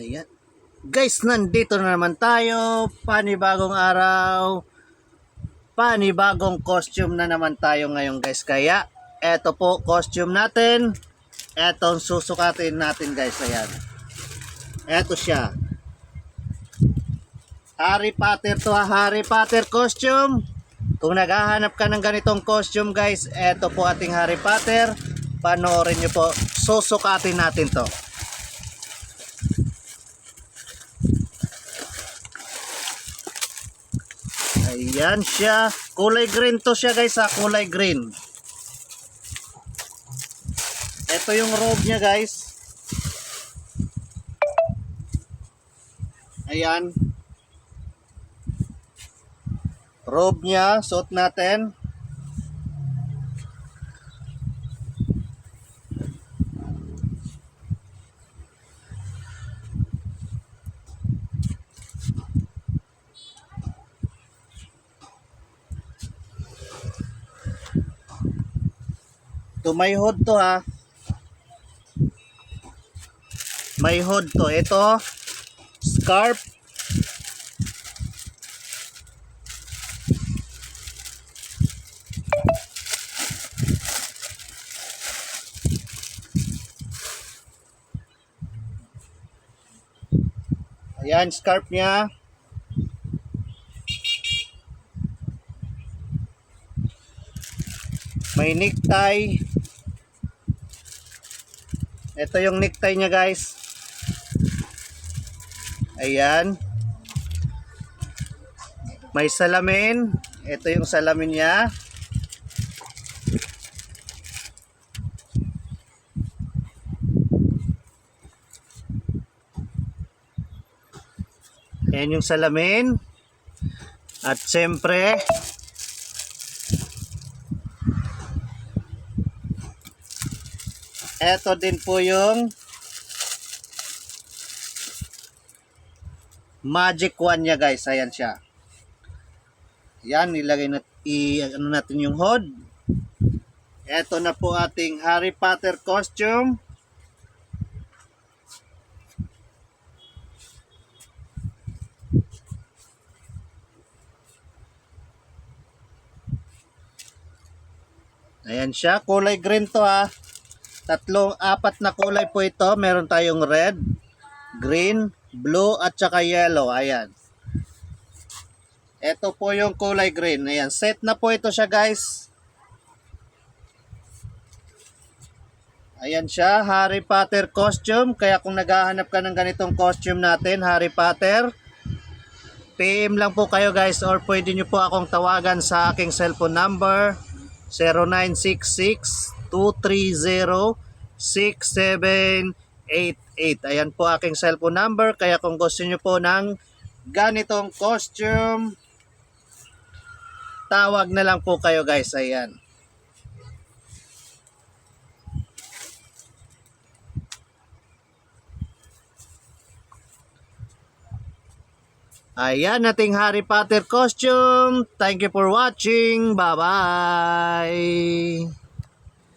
Ayan. Guys, nandito na naman tayo. Panibagong araw. Panibagong costume na naman tayo ngayon guys. Kaya, eto po costume natin. Etong susukatin natin guys. Ayan. Eto siya. Harry Potter to ha. Harry Potter costume. Kung naghahanap ka ng ganitong costume guys, eto po ating Harry Potter. Panoorin nyo po. Susukatin natin to. Ayan siya. Kulay green to siya guys ha. Kulay green. Ito yung robe niya guys. Ayan. Robe niya. Suot natin. To may hood to ha. May hood to. Ito. Scarf. Ayan, scarf niya. May necktie. Ito yung necktie niya guys. Ayan. May salamin. Ito yung salamin niya. Ayan yung salamin. At siyempre, eto din po yung magic wand niya guys. Ayan siya. Yan, nilagay ano natin yung hood. Eto na po ating Harry Potter costume. Ayan siya, kulay green to ha. Apat na kulay po ito. Meron tayong red, green, blue at saka yellow. Ayan. Ito po yung kulay green. Ayan, set na po ito siya guys. Ayan siya, Harry Potter costume. Kaya kung naghahanap ka ng ganitong costume natin, Harry Potter, PM lang po kayo guys, or pwede nyo po akong tawagan sa aking cellphone number 0966-230-6788. Ayan po aking cellphone number. Kaya kung gusto nyo po ng ganitong costume, tawag na lang po kayo guys. Ayan. Ayan ating Harry Potter costume. Thank you for watching. Bye-bye.